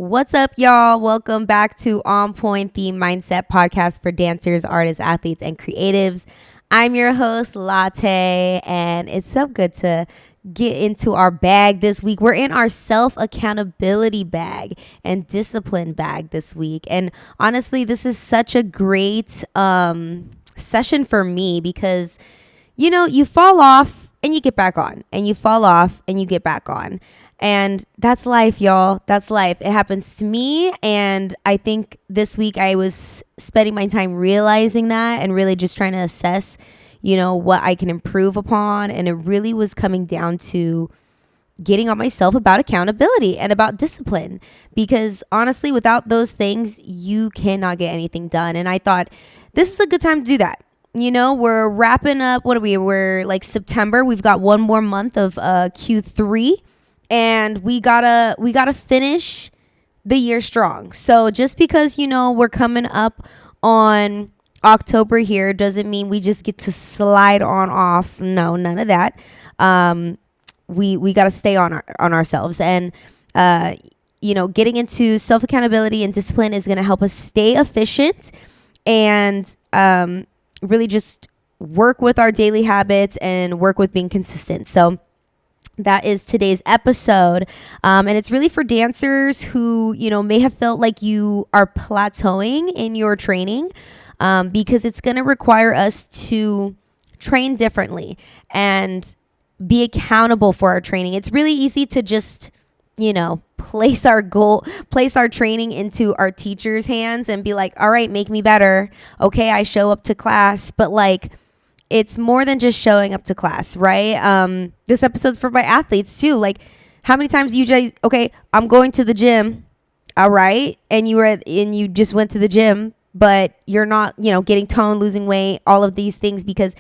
What's up, y'all? Welcome back to En Pointe, the mindset podcast for dancers, artists, athletes, and creatives. I'm your host, Latte, and it's so good to get into our bag this week. We're in our self-accountability bag and discipline bag this week. And honestly, this is such a great session for me because, you fall off and you get back on, and you fall off and you get back on. And that's life, y'all. That's life. It happens to me. And I think this week I was spending my time realizing that and really just trying to assess, what I can improve upon. And it really was coming down to getting on myself about accountability and about discipline. Because honestly, without those things, you cannot get anything done. And I thought this is a good time to do that. We're wrapping up. What are we? We're like September. We've got one more month of Q3. And we gotta finish the year strong. So just because, we're coming up on October here doesn't mean we just get to slide on off. No, none of that. We got to stay on ourselves. And, getting into self-accountability and discipline is going to help us stay efficient and really just work with our daily habits and work with being consistent. So that is today's episode. And it's really for dancers who, may have felt like you are plateauing in your training because it's going to require us to train differently and be accountable for our training. It's really easy to just, place our training into our teacher's hands and be like, all right, make me better. Okay, I show up to class, but it's more than just showing up to class, right? This episode's for my athletes too. Like, how many times you guys, okay, I'm going to the gym, all right? And you just went to the gym, but you're not, getting tone, losing weight, all of these things, because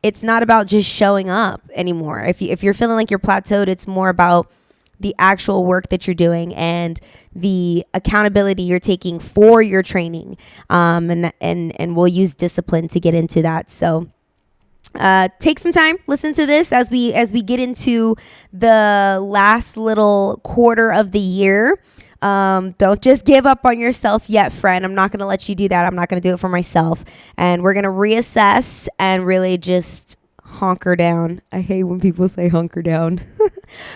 it's not about just showing up anymore. If you're feeling like you're plateaued, it's more about the actual work that you're doing and the accountability you're taking for your training. And we'll use discipline to get into that. So take some time, listen to this as we get into the last little quarter of the year. Don't just give up on yourself yet, friend. I'm not going to let you do that. I'm not going to do it for myself. And we're going to reassess and really just hunker down. I hate when people say hunker down.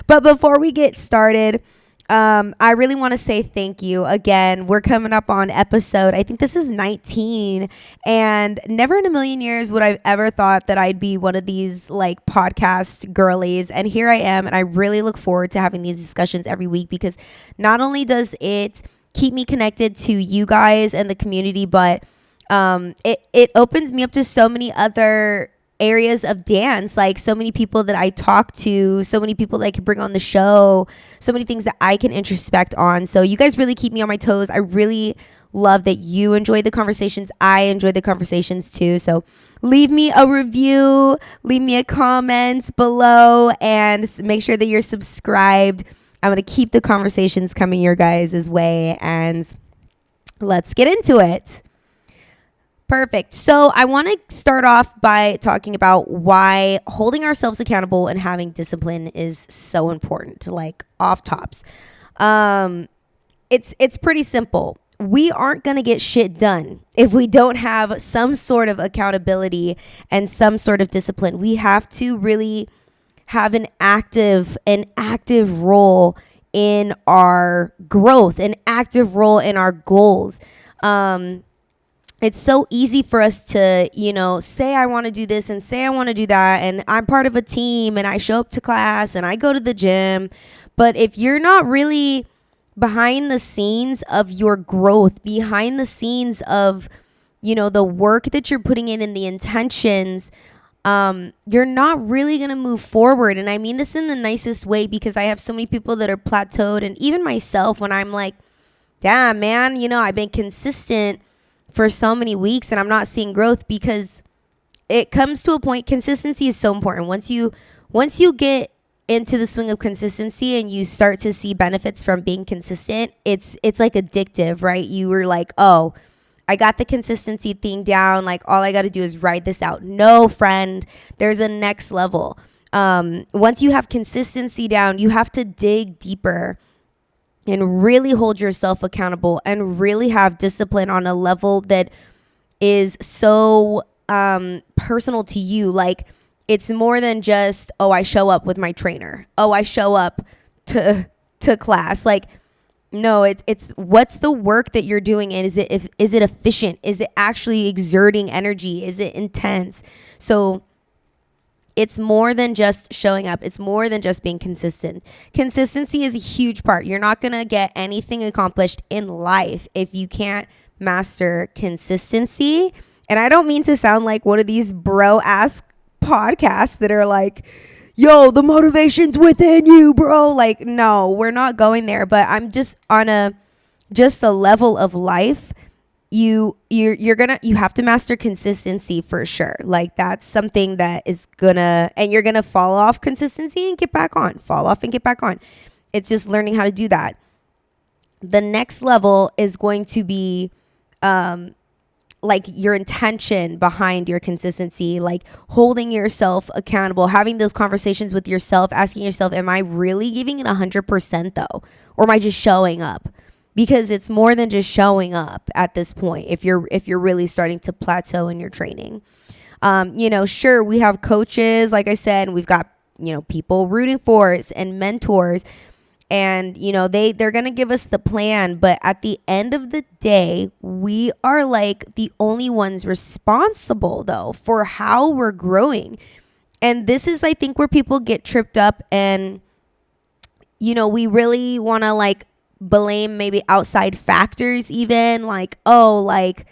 But before we get started, I really want to say thank you. Again, we're coming up on episode, I think this is 19, and never in a million years would I've ever thought that I'd be one of these podcast girlies. And here I am, and I really look forward to having these discussions every week because not only does it keep me connected to you guys and the community, but it opens me up to so many other areas of dance, like so many people that I talk to, so many people that I can bring on the show, so many things that I can introspect on. So you guys really keep me on my toes. I really love that you enjoy the conversations. I enjoy the conversations too. So leave me a review, leave me a comment below, and make sure that you're subscribed. I'm going to keep the conversations coming your guys' way, and let's get into it. Perfect. So I want to start off by talking about why holding ourselves accountable and having discipline is so important, off tops. It's pretty simple. We aren't going to get shit done if we don't have some sort of accountability and some sort of discipline. We have to really have an active role in our growth, an active role in our goals. It's so easy for us to, say I want to do this and say I want to do that. And I'm part of a team and I show up to class and I go to the gym. But if you're not really behind the scenes of your growth, behind the scenes of, the work that you're putting in and the intentions, you're not really going to move forward. And I mean this in the nicest way because I have so many people that are plateaued, and even myself when I'm like, damn, man, I've been consistent for so many weeks and I'm not seeing growth, because it comes to a point. Consistency is so important. Once you get into the swing of consistency and you start to see benefits from being consistent, it's like addictive, right? You were like, oh, I got the consistency thing down. All I got to do is ride this out. No, friend, there's a next level. Once you have consistency down, you have to dig deeper and really hold yourself accountable and really have discipline on a level that is so personal to you. Like, it's more than just, oh, I show up with my trainer. Oh, I show up to class. Like, no, it's what's the work that you're doing, and is it efficient? Is it actually exerting energy? Is it intense? So it's more than just showing up. It's more than just being consistent. Consistency is a huge part. You're not going to get anything accomplished in life if you can't master consistency. And I don't mean to sound like one of these bro-ass podcasts that are like, yo, the motivation's within you, bro. Like, no, we're not going there. But I'm just on a level of life. You have to master consistency for sure. Like, that's something that is and you're gonna fall off consistency and get back on, fall off and get back on. It's just learning how to do that. The next level is going to be like your intention behind your consistency, like holding yourself accountable, having those conversations with yourself, asking yourself, am I really giving it 100% though? Or am I just showing up? Because it's more than just showing up at this point. If you're really starting to plateau in your training, sure, we have coaches, like I said, and we've got, people rooting for us and mentors, and, they're going to give us the plan. But at the end of the day, we are like the only ones responsible though for how we're growing. And this is, I think, where people get tripped up, and, we really want to like blame maybe outside factors, even like, oh, like,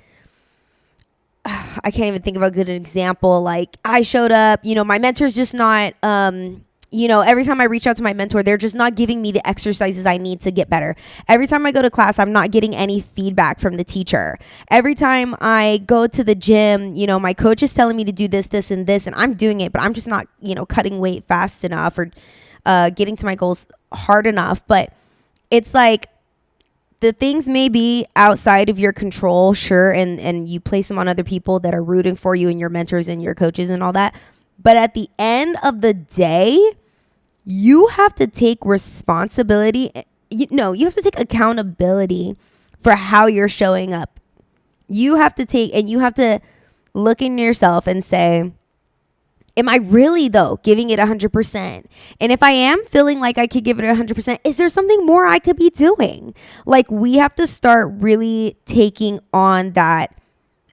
I can't even think of a good example. Like, I showed up, my mentor's just not, every time I reach out to my mentor, they're just not giving me the exercises I need to get better. Every time I go to class, I'm not getting any feedback from the teacher. Every time I go to the gym, my coach is telling me to do this, this, and this, and I'm doing it, but I'm just not, cutting weight fast enough or getting to my goals hard enough. But it's like, the things may be outside of your control, sure, and you place them on other people that are rooting for you and your mentors and your coaches and all that. But at the end of the day, you have to take responsibility. You have to take accountability for how you're showing up. You have to look in yourself and say, am I really, though, giving it 100%? And if I am feeling like I could give it 100%, is there something more I could be doing? Like, we have to start really taking on that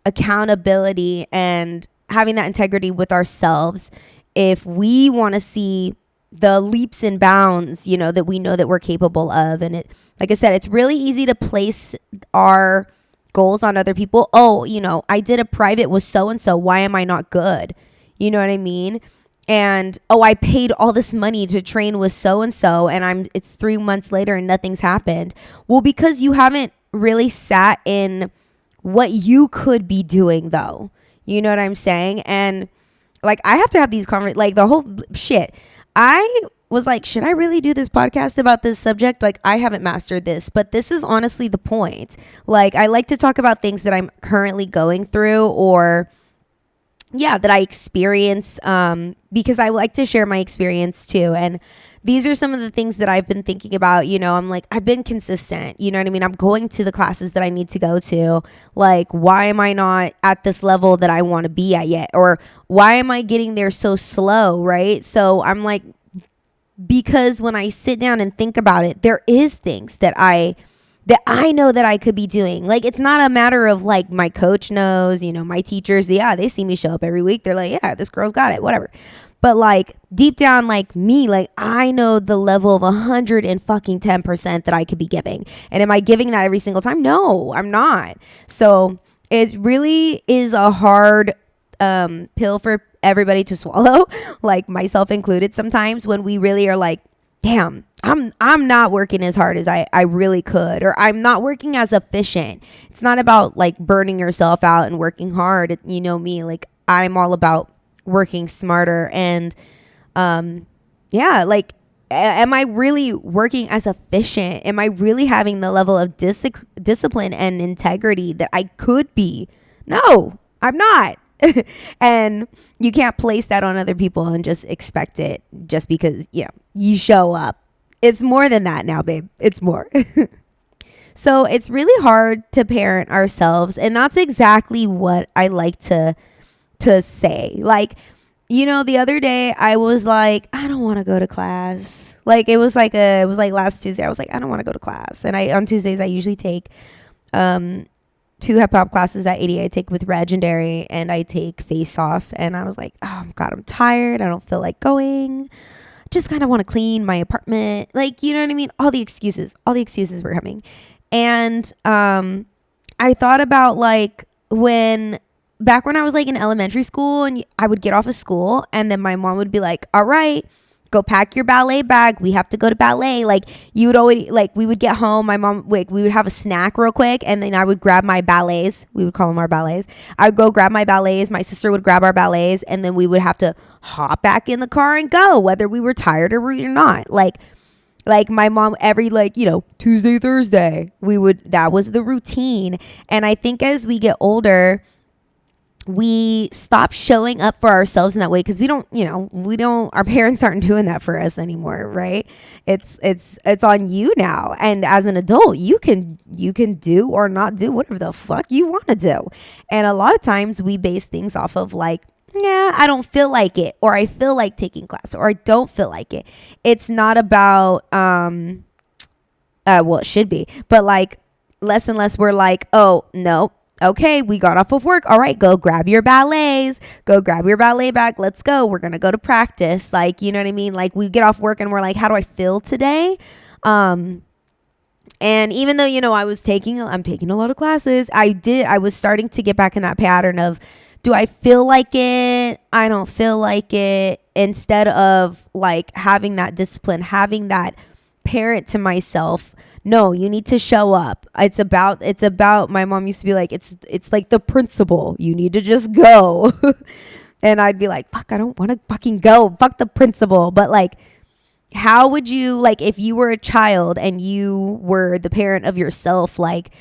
accountability and having that integrity with ourselves if we want to see the leaps and bounds, that we know that we're capable of. And it, like I said, it's really easy to place our goals on other people. Oh, I did a private with so-and-so. Why am I not good? You know what I mean? And, oh, I paid all this money to train with so-and-so and it's 3 months later and nothing's happened. Well, because you haven't really sat in what you could be doing though. You know what I'm saying? And like, I have to have these like the whole shit. I was like, should I really do this podcast about this subject? Like, I haven't mastered this, but this is honestly the point. Like, I like to talk about things that I'm currently going through or that I experience, because I like to share my experience too. And these are some of the things that I've been thinking about. I'm like, I've been consistent. You know what I mean? I'm going to the classes that I need to go to. Like, why am I not at this level that I want to be at yet? Or why am I getting there so slow? Right? So I'm like, because when I sit down and think about it, there is things that I know that I could be doing. Like, it's not a matter of like, my coach knows, my teachers, they see me show up every week. They're like, yeah, this girl's got it, whatever. But like, deep down, like me, like, I know the level of 110% that I could be giving. And am I giving that every single time? No, I'm not. So it really is a hard pill for everybody to swallow, like myself included sometimes, when we really are like, damn, I'm not working as hard as I really could, or I'm not working as efficient. It's not about like burning yourself out and working hard. You know me, like, I'm all about working smarter. And like, am I really working as efficient? Am I really having the level of discipline and integrity that I could be? No, I'm not. And you can't place that on other people and just expect it just because you show up. It's more than that now, babe. It's more. So it's really hard to parent ourselves. And that's exactly what I like to say. Like, the other day I was like, I don't want to go to class. Like it was like last Tuesday. I was like, I don't want to go to class. And on Tuesdays I usually take 2 hip hop classes at 80. I take with Legendary and I take Face Off. And I was like, oh God, I'm tired. I don't feel like going. Just kind of want to clean my apartment. Like, you know what I mean? All the excuses were coming. And I thought about like back when I was like in elementary school and I would get off of school and then my mom would be like, all right, go pack your ballet bag. We have to go to ballet. Like you would always we would get home. My mom, we would have a snack real quick. And then I would grab my ballets. We would call them our ballets. I would go grab my ballets. My sister would grab our ballets. And then we would have to hop back in the car and go, whether we were tired or not. Like my mom, every Tuesday, Thursday, that was the routine. And I think as we get older, we stop showing up for ourselves in that way because we don't, our parents aren't doing that for us anymore, right? It's on you now. And as an adult, you can do or not do whatever the fuck you want to do. And a lot of times we base things off of like, yeah, I don't feel like it, or I feel like taking class, or I don't feel like it. It's not about, well, it should be, but like less and less we're like, oh, no. Okay, we got off of work. All right, go grab your ballets. Go grab your ballet bag. Let's go. We're going to go to practice. Like, you know what I mean? Like we get off work and we're like, how do I feel today? And even though, I'm taking a lot of classes, I was starting to get back in that pattern of, do I feel like it? I don't feel like it. Instead of like having that discipline, having that parent to myself. No, you need to show up. It's about, my mom used to be like, it's like the principle. You need to just go. And I'd be like, fuck, I don't want to fucking go. Fuck the principle. But like, how would you, like, if you were a child and you were the parent of yourself, like,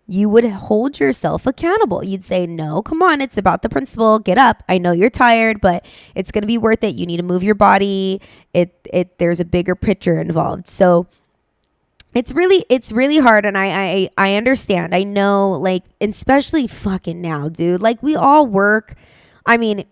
you would hold yourself accountable. You'd say, no, come on. It's about the principle. Get up. I know you're tired, but it's going to be worth it. You need to move your body. There's a bigger picture involved. So it's really hard. And I understand. I know, like, especially fucking now, dude, like we all work. I mean,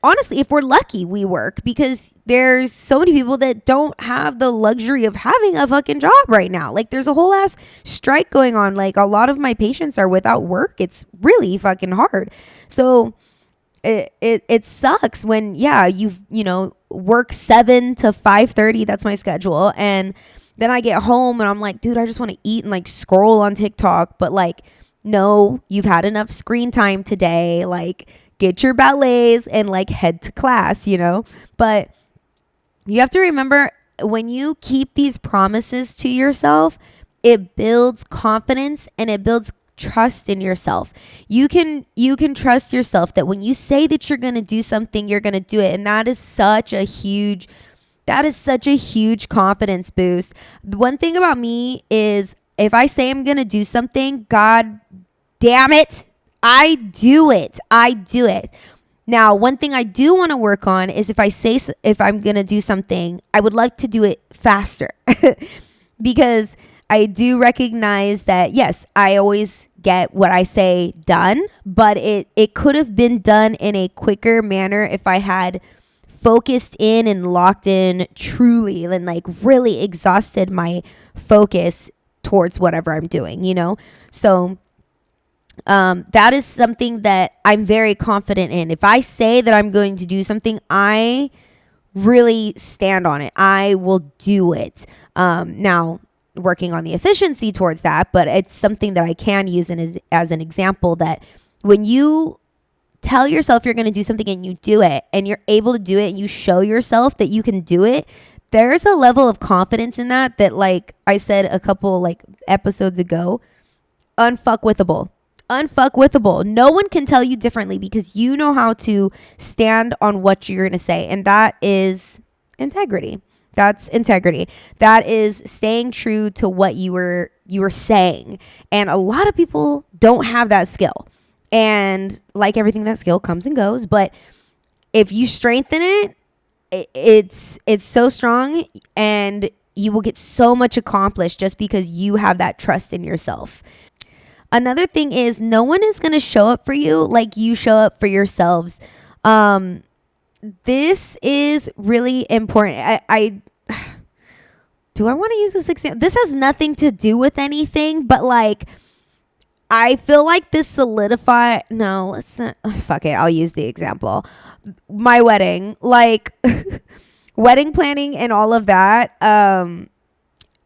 honestly, if we're lucky, we work because there's so many people that don't have the luxury of having a fucking job right now. Like there's a whole ass strike going on. Like a lot of my patients are without work. It's really fucking hard. So it sucks when, you work 7 to 5:30. That's my schedule. And then I get home and I'm like, dude, I just want to eat and like scroll on TikTok. But like, no, you've had enough screen time today. Like, get your ballets and like head to class, But you have to remember, when you keep these promises to yourself, it builds confidence and it builds trust in yourself. You can trust yourself that when you say that you're going to do something, you're going to do it. And that is such a huge confidence boost. The one thing about me is if I say I'm going to do something, God damn it, I do it. Now, one thing I do want to work on is if I'm going to do something, I would like to do it faster because I do recognize that, yes, I always get what I say done, but it could have been done in a quicker manner if I had focused in and locked in truly and like really exhausted my focus towards whatever I'm doing, So that is something that I'm very confident in. If I say that I'm going to do something, I really stand on it. I will do it. Now, working on the efficiency towards that, but it's something that I can use as an example that when you tell yourself you're going to do something and you do it and you're able to do it and you show yourself that you can do it, there's a level of confidence in that like I said a couple like episodes ago, unfuckwithable. No one can tell you differently because you know how to stand on what you're going to say. And that is integrity. That's integrity. That is staying true to what you were saying. And a lot of people don't have that skill. And like everything, that skill comes and goes. But if you strengthen it, it's so strong. And you will get so much accomplished just because you have that trust in yourself. Another thing is no one is going to show up for you like you show up for yourselves. This is really important. I do I want to use this example? This has nothing to do with anything, but like, I feel like this solidify. No, listen, fuck it. I'll use the example. My wedding, like wedding planning and all of that. I'm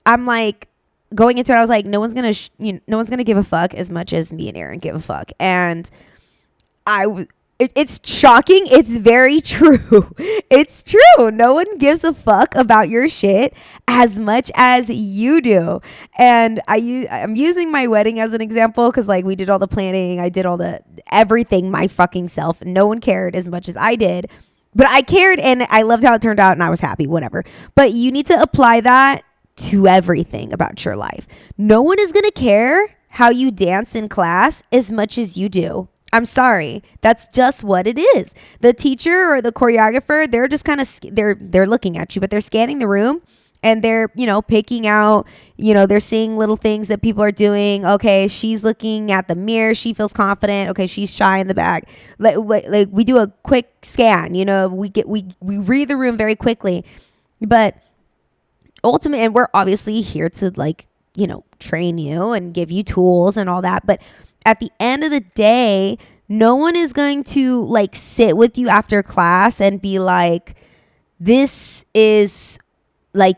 like going into it. I was like, no one's gonna, no one's gonna give a fuck as much as me and Aaron give a fuck. And it's shocking. It's very true. It's true. No one gives a fuck about your shit as much as you do. And I'm using my wedding as an example because like we did all the planning. I did all the everything my fucking self. No one cared as much as I did. But I cared and I loved how it turned out and I was happy, whatever. But you need to apply that to everything about your life. No one is going to care how you dance in class as much as you do. I'm sorry. That's just what it is. The teacher or the choreographer, they're just kind of, they're looking at you, but they're scanning the room and they're, picking out, they're seeing little things that people are doing. Okay, she's looking at the mirror. She feels confident. Okay, she's shy in the back. Like we do a quick scan, we read the room very quickly, but ultimately, and we're obviously here to train you and give you tools and all that. But at the end of the day, no one is going to sit with you after class and be like, this is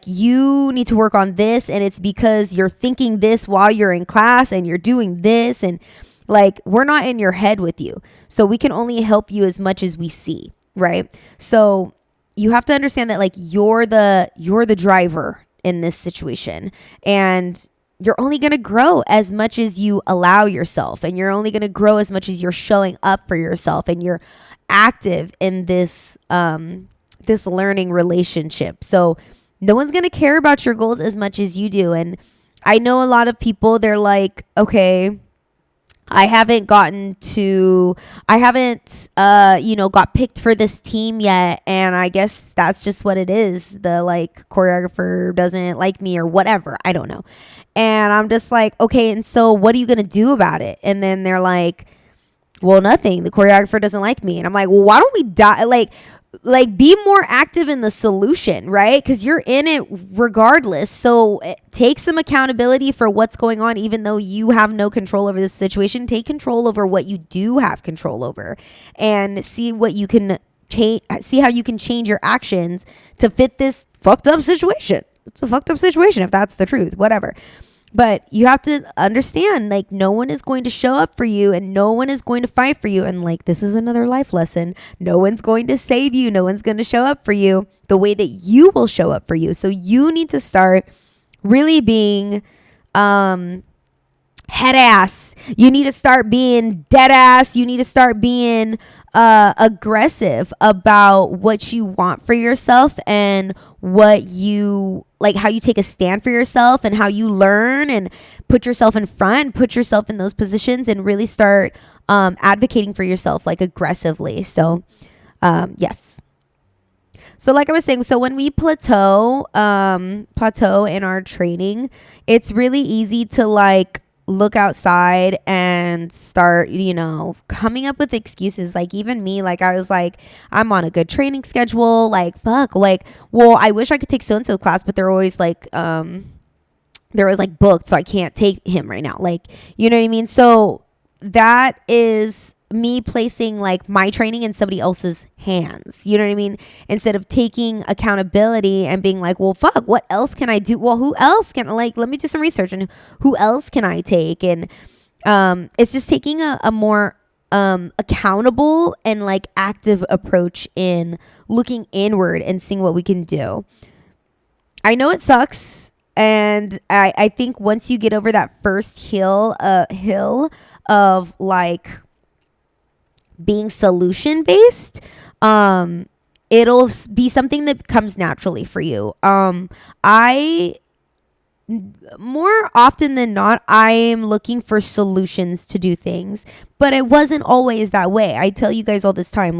you need to work on this. And it's because you're thinking this while you're in class and you're doing this. And we're not in your head with you. So we can only help you as much as we see. Right. So you have to understand that you're the driver in this situation. And you're only going to grow as much as you allow yourself, and you're only going to grow as much as you're showing up for yourself and you're active in this this learning relationship. So no one's going to care about your goals as much as you do. And I know a lot of people, they're like, okay, I haven't got picked for this team yet. And I guess that's just what it is. The choreographer doesn't like me or whatever. I don't know. And I'm just like, okay, and so what are you going to do about it? And then they're like, well, nothing. The choreographer doesn't like me. And I'm like, well, why don't we be more active in the solution, right? Because you're in it regardless. So take some accountability for what's going on, even though you have no control over this situation. Take control over what you do have control over and see what you can change, see how you can change your actions to fit this fucked up situation. It's a fucked up situation if that's the truth, whatever. But you have to understand, no one is going to show up for you and no one is going to fight for you. And this is another life lesson. No one's going to save you. No one's going to show up for you the way that you will show up for you. So you need to start really being head ass. You need to start being dead ass. You need to start being aggressive about what you want for yourself and what you how you take a stand for yourself and how you learn and put yourself in front, put yourself in those positions and really start advocating for yourself aggressively. So yes. So like I was saying, so when we plateau in our training, it's really easy to look outside and start, coming up with excuses. Even me, I was I'm on a good training schedule. Well, I wish I could take so-and-so class, but they're always booked, so I can't take him right now. You know what I mean? So that is me placing my training in somebody else's hands. You know what I mean? Instead of taking accountability and being well, fuck, what else can I do? Well, who else can let me do some research and who else can I take? And it's just taking a more accountable and active approach in looking inward and seeing what we can do. I know it sucks. And I think once you get over that first hill of being solution based, it'll be something that comes naturally for you. I more often than not, I am looking for solutions to do things, but it wasn't always that way. I tell you guys all this time,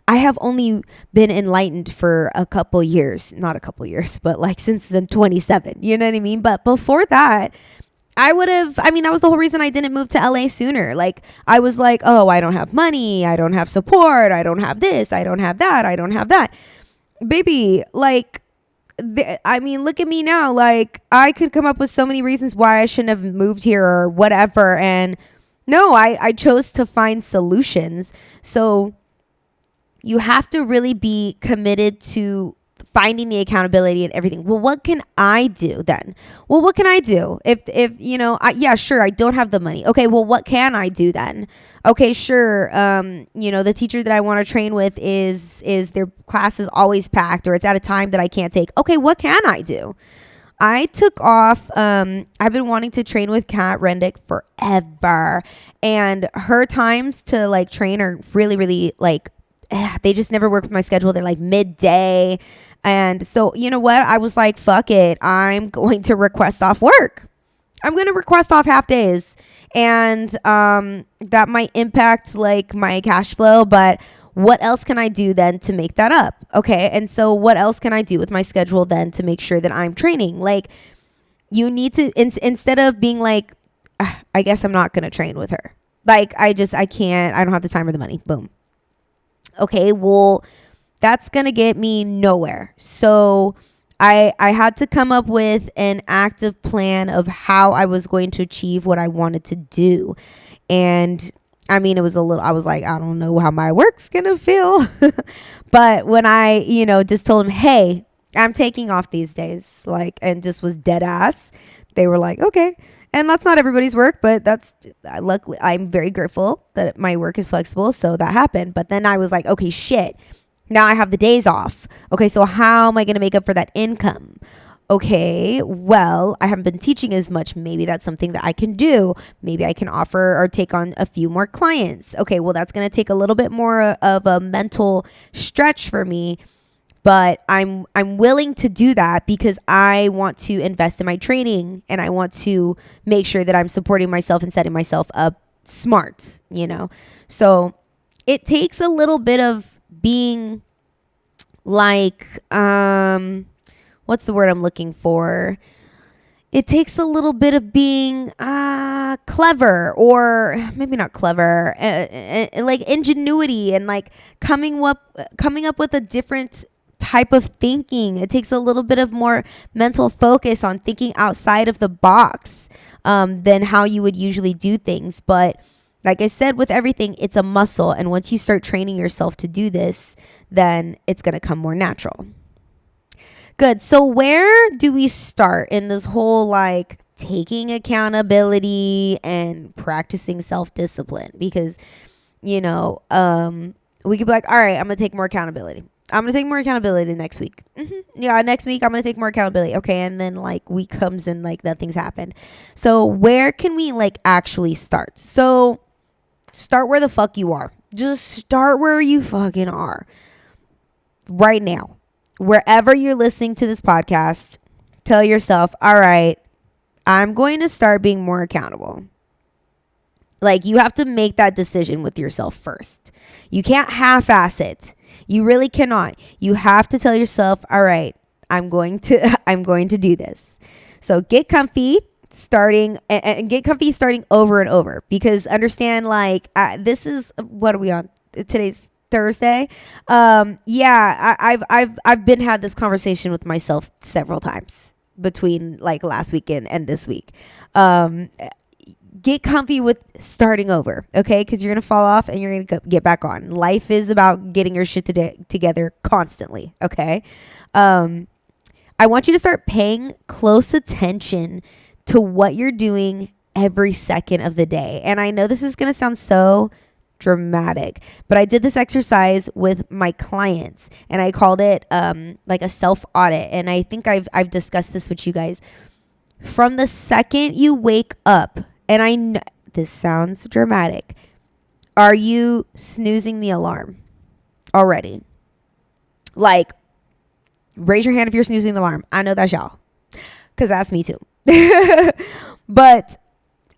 I have only been enlightened for a couple years, not a couple years, but like since the 27, you know what I mean? But before that, that was the whole reason I didn't move to LA sooner. Like, I was like, oh, I don't have money. I don't have support. I don't have this. I don't have that. I don't have that. Baby, like, look at me now. Like, I could come up with so many reasons why I shouldn't have moved here or whatever. And no, I chose to find solutions. So you have to really be committed to finding the accountability and everything. Well, what can I do then? Well, what can I do if yeah, sure, I don't have the money. Okay, well, what can I do then? Okay, sure. The teacher that I want to train with is their class is always packed, or it's at a time that I can't take. Okay, what can I do? I took off. I've been wanting to train with Kat Rendick forever, and her times to like train are really, really like, they just never work with my schedule. They're like midday. And so, you know what? I was like, fuck it. I'm going to request off work. I'm going to request off half days. And that might impact like my cash flow, but what else can I do then to make that up? Okay. And so what else can I do with my schedule then to make sure that I'm training? Like, you need to, instead of being like, I guess I'm not going to train with her. Like, I can't, I don't have the time or the money. Boom. Okay, well, that's going to get me nowhere. So I had to come up with an active plan of how I was going to achieve what I wanted to do. And it was I was like, I don't know how my work's going to feel. But when I, just told them, hey, I'm taking off these days, like, and just was dead ass, they were like, okay. And that's not everybody's work, but luckily, I'm very grateful that my work is flexible. So that happened. But then I was like, okay, shit. Now I have the days off. Okay, so how am I going to make up for that income? Okay, well, I haven't been teaching as much. Maybe that's something that I can do. Maybe I can offer or take on a few more clients. Okay, well, that's going to take a little bit more of a mental stretch for me. But I'm willing to do that because I want to invest in my training, and I want to make sure that I'm supporting myself and setting myself up smart, So it takes a little bit of being like, what's the word I'm looking for? It takes a little bit of being clever, or maybe not clever, like ingenuity, and like coming up with a different type of thinking. It takes a little bit of more mental focus on thinking outside of the box than how you would usually do things. But like I said, with everything, it's a muscle. And once you start training yourself to do this, then it's going to come more natural. Good. So where do we start in this whole like taking accountability and practicing self-discipline? Because, we could be like, all right, I'm going to take more accountability. I'm going to take more accountability next week. Yeah, next week I'm going to take more accountability. Okay, and then like week comes and like nothing's happened. So where can we like actually start? So start where the fuck you are. Just start where you fucking are. Right now. Wherever you're listening to this podcast, tell yourself, all right, I'm going to start being more accountable. Like, you have to make that decision with yourself first. You can't half-ass it. You really cannot. You have to tell yourself, all right, I'm going to do this. So get comfy starting over and over, because understand, like, this is, what are we on? Today's Thursday. I've been had this conversation with myself several times between like last weekend and this week. Get comfy with starting over, okay? Because you're going to fall off and you're going to get back on. Life is about getting your shit together constantly, okay? I want you to start paying close attention to what you're doing every second of the day. And I know this is going to sound so dramatic, but I did this exercise with my clients, and I called it like a self audit. And I think I've discussed this with you guys. From the second you wake up, and I know this sounds dramatic, are you snoozing the alarm already? Like, raise your hand if you're snoozing the alarm. I know that's y'all, because that's me too. But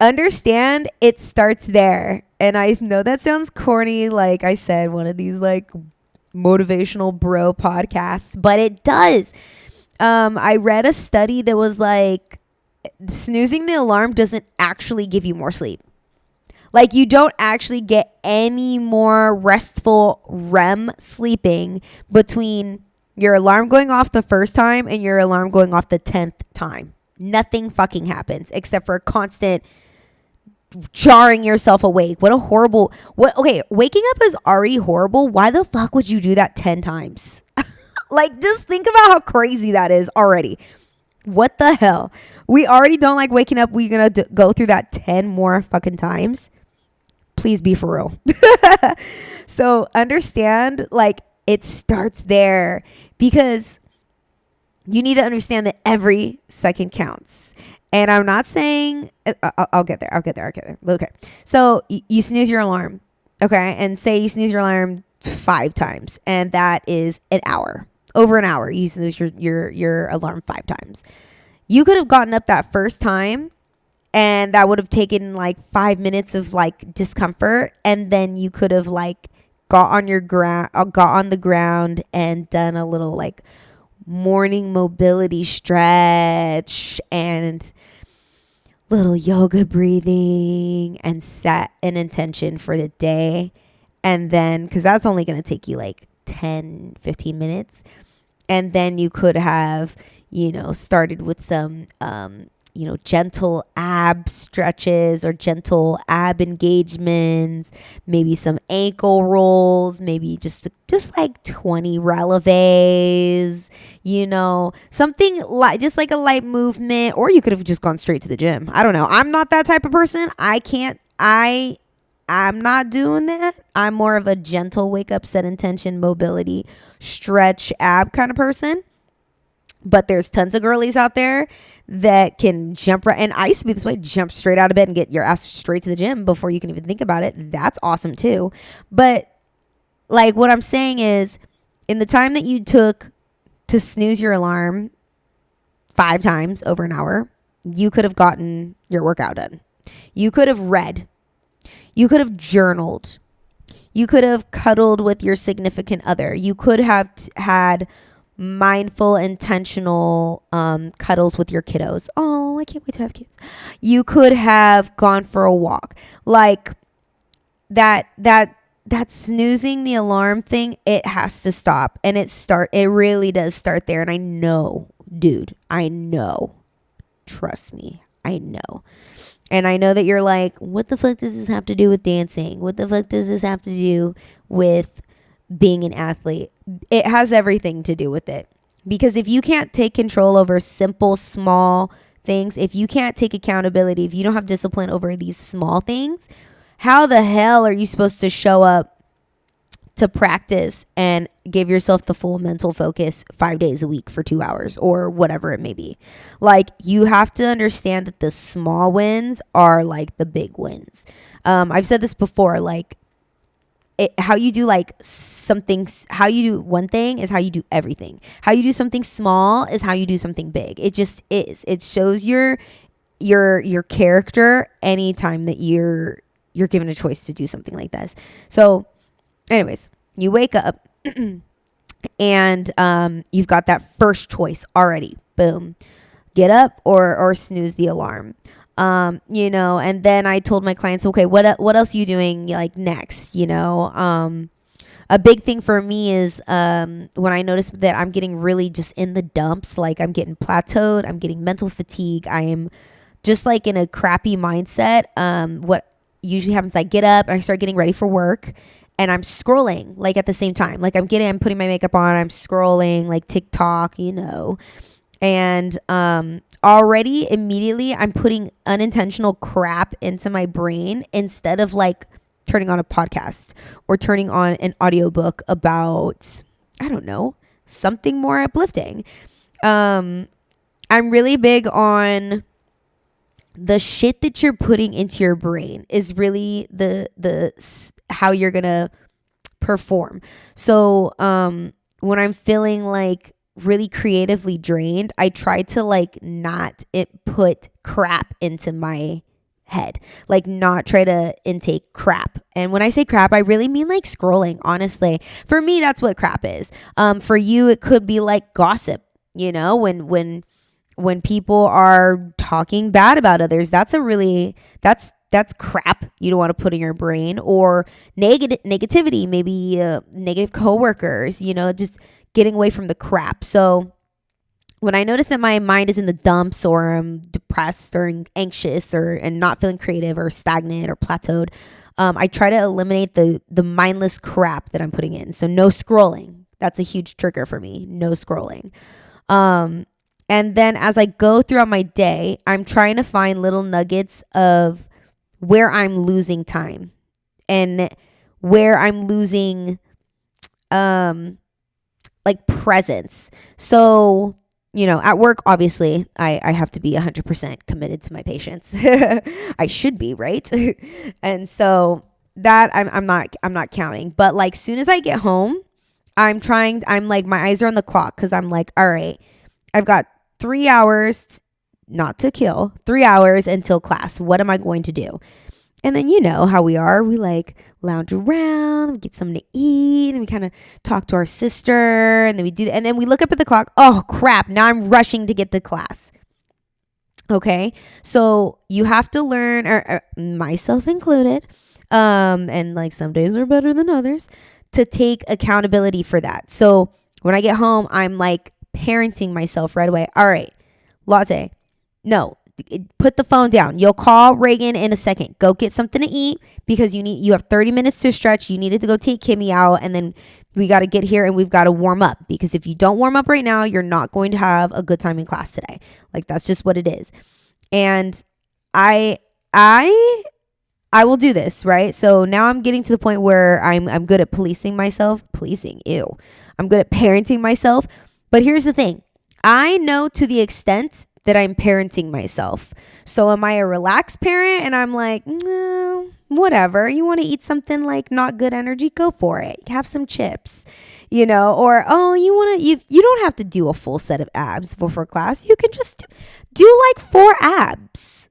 understand it starts there. And I know that sounds corny, like I said, one of these like motivational bro podcasts, but it does. I read a study that was like snoozing the alarm doesn't actually give you more sleep. Like you don't actually get any more restful REM sleeping between your alarm going off the first time and your alarm going off the 10th time. Nothing fucking happens except for constant jarring yourself awake. What a horrible, okay, waking up is already horrible. Why the fuck would you do that 10 times? Like, just think about how crazy that is already. What the hell? We already don't like waking up. We're going to go through that 10 more fucking times. Please be for real. So understand, like, it starts there because you need to understand that every second counts. And I'm not saying, I'll get there. Okay. So you snooze your alarm. Okay. And say you snooze your alarm 5 times, and that is an hour. Over an hour, you snooze your alarm 5 times. You could have gotten up that first time, and that would have taken like 5 minutes of like discomfort, and then you could have like got on the ground and done a little like morning mobility stretch and little yoga breathing and set an intention for the day. And then, because that's only going to take you like 10-15 minutes. And then you could have, started with some, gentle ab stretches or gentle ab engagements, maybe some ankle rolls, maybe just like 20 releves, something like just like a light movement. Or you could have just gone straight to the gym. I don't know. I'm not that type of person. I'm not doing that. I'm more of a gentle wake up, set intention, mobility, stretch, ab kind of person. But there's tons of girlies out there that can jump right. And I used to be this way, jump straight out of bed and get your ass straight to the gym before you can even think about it. That's awesome too. But like what I'm saying is, in the time that you took to snooze your alarm 5 times over an hour, you could have gotten your workout done. You could have read. You could have journaled. You could have cuddled with your significant other. You could have had mindful, intentional cuddles with your kiddos. Oh, I can't wait to have kids. You could have gone for a walk. Like that snoozing the alarm thing, it has to stop. And it really does start there. And I know, dude, I know. Trust me, I know. And I know that you're like, what the fuck does this have to do with dancing? What the fuck does this have to do with being an athlete? It has everything to do with it. Because if you can't take control over simple, small things, if you can't take accountability, if you don't have discipline over these small things, how the hell are you supposed to show up to practice and give yourself the full mental focus 5 days a week for 2 hours or whatever it may be? Like, you have to understand that the small wins are like the big wins. I've said this before, like how you do like something, how you do one thing is how you do everything. How you do something small is how you do something big. It just is. It shows your character anytime that you're given a choice to do something like this. So anyways, you wake up and you've got that first choice already. Boom. Get up or snooze the alarm. And then I told my clients, okay, what else are you doing like next? A big thing for me is when I notice that I'm getting really just in the dumps, like I'm getting plateaued, I'm getting mental fatigue, I am just like in a crappy mindset. What usually happens, I get up and I start getting ready for work. And I'm scrolling like at the same time. Like I'm putting my makeup on. I'm scrolling like TikTok, and already immediately I'm putting unintentional crap into my brain instead of like turning on a podcast or turning on an audiobook about, I don't know, something more uplifting. I'm really big on the shit that you're putting into your brain is really the how you're gonna perform. So when I'm feeling like really creatively drained, I try to like not put crap into my head, like not try to intake crap. And when I say crap, I really mean like scrolling, honestly. For me, that's what crap is. For you, it could be like gossip, when people are talking bad about others. That's crap you don't want to put in your brain. Or negativity, maybe negative coworkers, just getting away from the crap. So when I notice that my mind is in the dumps, or I'm depressed or anxious and not feeling creative or stagnant or plateaued, I try to eliminate the mindless crap that I'm putting in. So no scrolling. That's a huge trigger for me. No scrolling. And then as I go throughout my day, I'm trying to find little nuggets of where I'm losing time and where I'm losing like presence. So, at work, obviously, I have to be 100% committed to my patients. I should be, right? And so that I'm not counting. But like soon as I get home, I'm like, my eyes are on the clock, because I'm like, all right, I've got 3 hours, not to kill, 3 hours until class. What am I going to do? And then you know how we are. We like lounge around, we get something to eat, and we kind of talk to our sister, and then and then we look up at the clock. Oh crap, now I'm rushing to get to class. Okay, so you have to learn, or myself included, and like some days are better than others, to take accountability for that. So when I get home, I'm like parenting myself right away. All right, Latte, no, put the phone down. You'll call Reagan in a second. Go get something to eat, because you have 30 minutes to stretch. You needed to go take Kimmy out, and then we got to get here and we've got to warm up, because if you don't warm up right now, you're not going to have a good time in class today. Like, that's just what it is. And I will do this, right? So now I'm getting to the point where I'm good at policing myself. I'm good at parenting myself. But here's the thing. I know to the extent that I'm parenting myself. So am I a relaxed parent? And I'm like, no, whatever. You want to eat something like not good energy? Go for it. Have some chips, or, oh, you don't have to do a full set of abs before class. You can just do like 4 abs.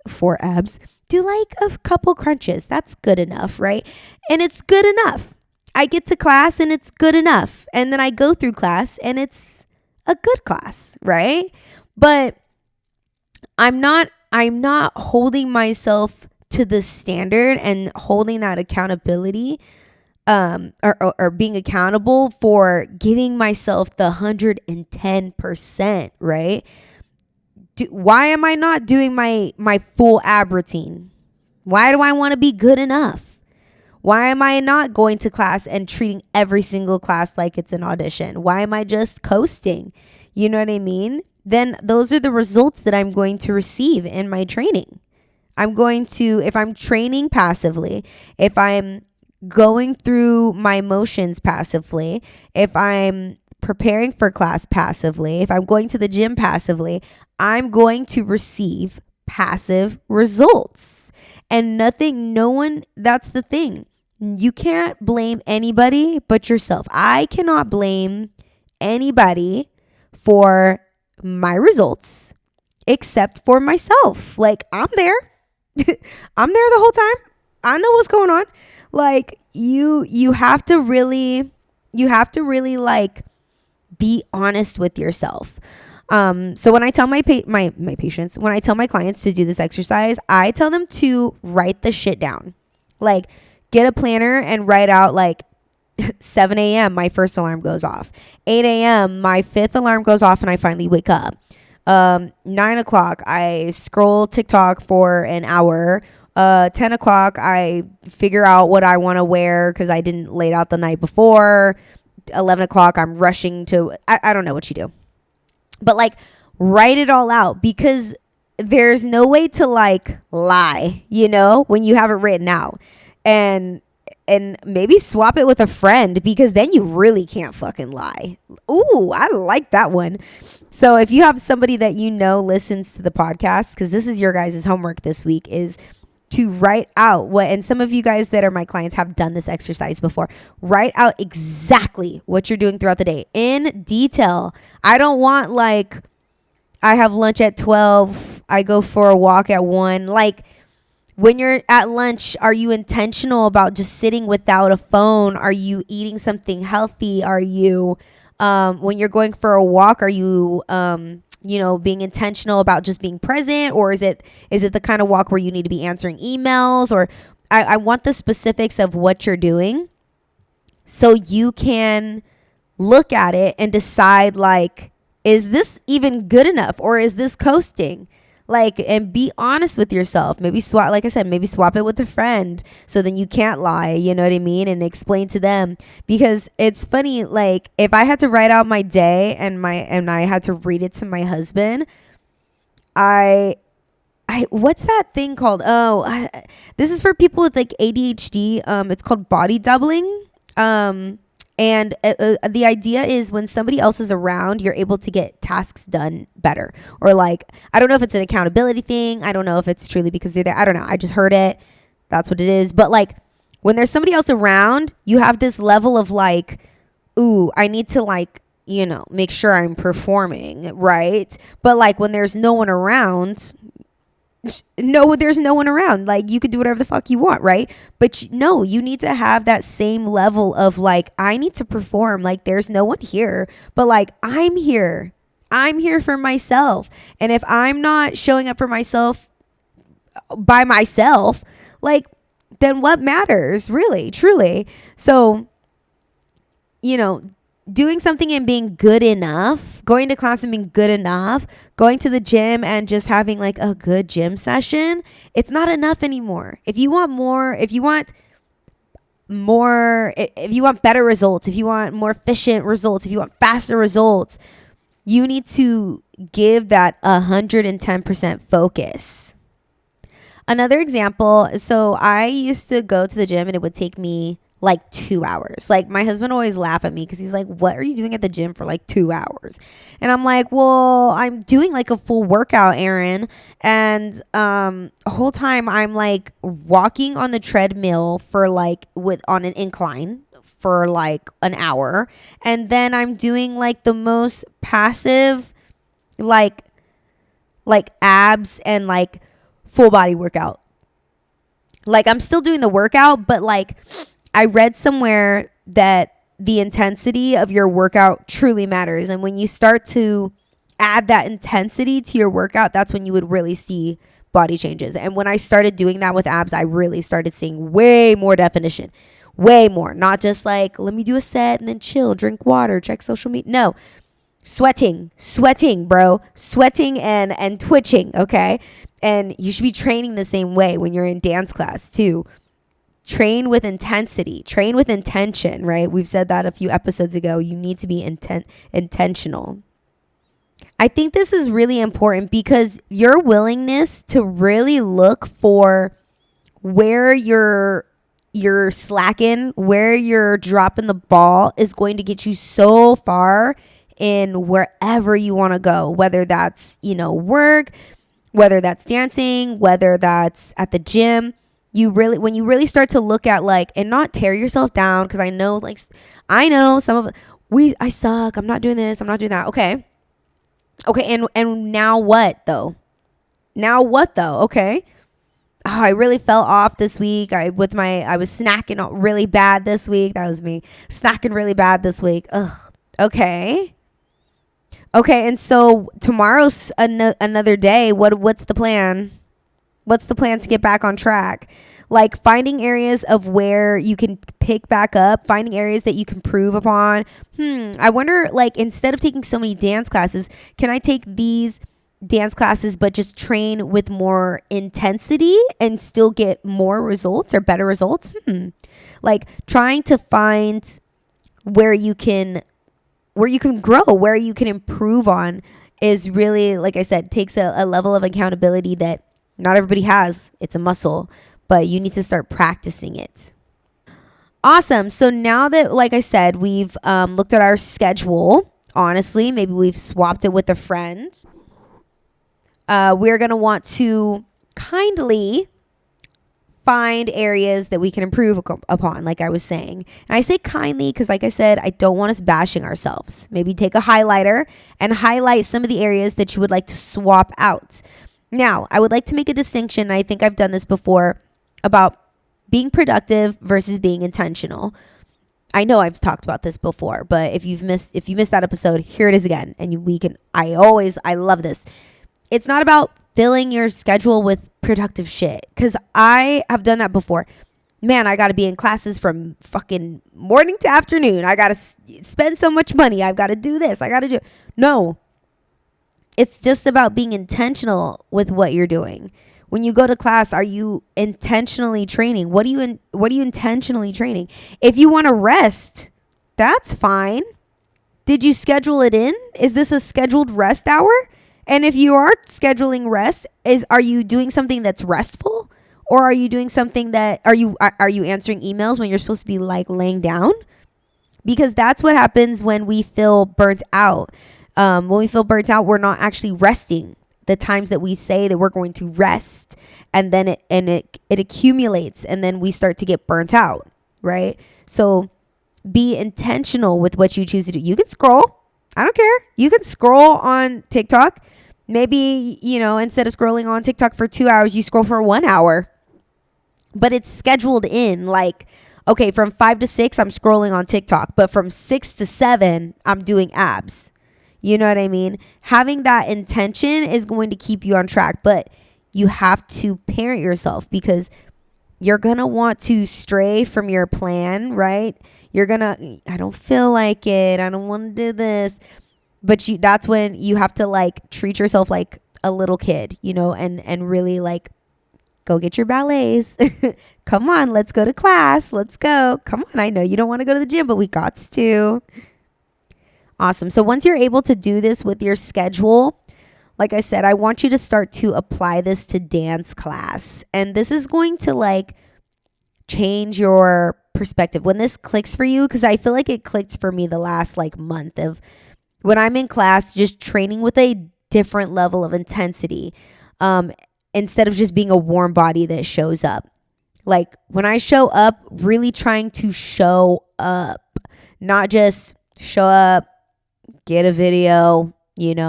Do like a couple crunches. That's good enough, right? And it's good enough. I get to class and it's good enough. And then I go through class and it's a good class, right? But I'm not holding myself to the standard and holding that accountability, or being accountable for giving myself the 110%, right? Why am I not doing my full ab routine? Why do I want to be good enough? Why am I not going to class and treating every single class like it's an audition? Why am I just coasting? You know what I mean? Then those are the results that I'm going to receive in my training. If I'm training passively, if I'm going through my motions passively, if I'm preparing for class passively, if I'm going to the gym passively, I'm going to receive passive results. And that's the thing. You can't blame anybody but yourself. I cannot blame anybody for my results except for myself. Like, I'm there. I'm there the whole time. I know what's going on. Like, you have to really like be honest with yourself. So when I tell my patients, when I tell my clients to do this exercise, I tell them to write the shit down. Like, get a planner and write out, like, 7 a.m. my first alarm goes off. 8 a.m. my 5th alarm goes off and I finally wake up. 9 o'clock I scroll TikTok for an hour. 10 o'clock I figure out what I want to wear because I didn't lay it out the night before. 11 o'clock I'm rushing to, I don't know what you do. But like, write it all out, because there's no way to like lie, when you have it written out. And maybe swap it with a friend, because then you really can't fucking lie. Ooh, I like that one. So if you have somebody that listens to the podcast, because this is your guys' homework this week, is to write out and some of you guys that are my clients have done this exercise before. Write out exactly what you're doing throughout the day in detail. I don't want like, I have lunch at 12, I go for a walk at 1. Like, When you're at lunch, are you intentional about just sitting without a phone? Are you eating something healthy? Are you, when you're going for a walk, are you, being intentional about just being present? Or is it the kind of walk where you need to be answering emails? Or I want the specifics of what you're doing so you can look at it and decide, like, is this even good enough, or is this coasting? Like, and be honest with yourself. Maybe like I said, maybe swap it with a friend so then you can't lie, you know what I mean? And explain to them, because it's funny, like if I had to write out my day and I had to read it to my husband, I what's that thing called? This is for people with like ADHD. It's called body doubling. And the idea is when somebody else is around, you're able to get tasks done better. Or like, I don't know if it's an accountability thing. I don't know if it's truly because they're there. I don't know. I just heard it. That's what it is. But like when there's somebody else around, you have this level of like, ooh, I need to like, make sure I'm performing, right? But like when there's no one around, there's no one around. Like you could do whatever the fuck you want, right? But no, you need to have that same level of like, I need to perform. Like there's no one here, but like I'm here. I'm here for myself. And if I'm not showing up for myself by myself, like then what matters, really, truly? So, doing something and being good enough, going to class and being good enough, going to the gym and just having like a good gym session, it's not enough anymore. If you want more, if you want better results, if you want more efficient results, if you want faster results, you need to give that 110% focus. Another example, so I used to go to the gym and it would take me like 2 hours. Like my husband always laugh at me because he's like, what are you doing at the gym for like 2 hours? And I'm like, well, I'm doing like a full workout, Aaron. And the whole time I'm like walking on the treadmill for like on an incline for like an hour. And then I'm doing like the most passive like abs and like full body workout. Like I'm still doing the workout, but like I read somewhere that the intensity of your workout truly matters. And when you start to add that intensity to your workout, that's when you would really see body changes. And when I started doing that with abs, I really started seeing way more definition, way more. Not just like, let me do a set and then chill, drink water, check social media. No, sweating, bro, sweating and twitching. Okay. And you should be training the same way when you're in dance class too. Train with intensity, train with intention, right? We've said that a few episodes ago. You need to be intentional. I think this is really important because your willingness to really look for where you're slacking, where you're dropping the ball is going to get you so far in wherever you want to go, whether that's, work, whether that's dancing, whether that's at the gym. When you really start to look at like, and not tear yourself down, because I know some of I suck, I'm not doing this, I'm not doing that. Okay, and now what though? Okay. Oh, I really fell off this week. I was snacking really bad this week. That was me, snacking really bad this week. Ugh. Okay, and so tomorrow's another day. What's the plan? What's the plan to get back on track? Like finding areas of where you can pick back up, finding areas that you can improve upon. I wonder, like, instead of taking so many dance classes, can I take these dance classes but just train with more intensity and still get more results or better results? Like trying to find where you can grow, where you can improve on is really, like I said, takes a level of accountability that not everybody has. It's a muscle, but you need to start practicing it. Awesome. So now that, like I said, we've looked at our schedule, honestly, maybe we've swapped it with a friend. We're going to want to kindly find areas that we can improve upon, like I was saying. And I say kindly because, like I said, I don't want us bashing ourselves. Maybe take a highlighter and highlight some of the areas that you would like to swap out. Now, I would like to make a distinction. I think I've done this before about being productive versus being intentional. I know I've talked about this before, but if you missed that episode, here it is again. And I love this. It's not about filling your schedule with productive shit, because I have done that before. Man, I got to be in classes from fucking morning to afternoon. I got to spend so much money. I've got to do this. I got to do. No, it's just about being intentional with what you're doing. When you go to class, are you intentionally training? What are you intentionally training? If you want to rest, that's fine. Did you schedule it in? Is this a scheduled rest hour? And if you are scheduling rest, are you doing something that's restful? Or are you doing something that, are you answering emails when you're supposed to be like laying down? Because that's what happens when we feel burnt out. When we feel burnt out, we're not actually resting. The times that we say that we're going to rest, and then it accumulates, and then we start to get burnt out, right? So be intentional with what you choose to do. You can scroll. I don't care. You can scroll on TikTok. Maybe, instead of scrolling on TikTok for 2 hours, you scroll for 1 hour. But it's scheduled in, like, okay, from 5 to 6, I'm scrolling on TikTok. But from 6 to 7, I'm doing abs. You know what I mean? Having that intention is going to keep you on track. But you have to parent yourself, because you're going to want to stray from your plan, right? I don't feel like it. I don't want to do this. But that's when you have to like treat yourself like a little kid, and really like go get your ballets. Come on, let's go to class. Let's go. Come on. I know you don't want to go to the gym, but we got to. Awesome. So once you're able to do this with your schedule, like I said, I want you to start to apply this to dance class. And this is going to like change your perspective when this clicks for you, because I feel like it clicked for me the last like month of when I'm in class, just training with a different level of intensity, instead of just being a warm body that shows up. Like when I show up, really trying to show up, not just show up, get a video, made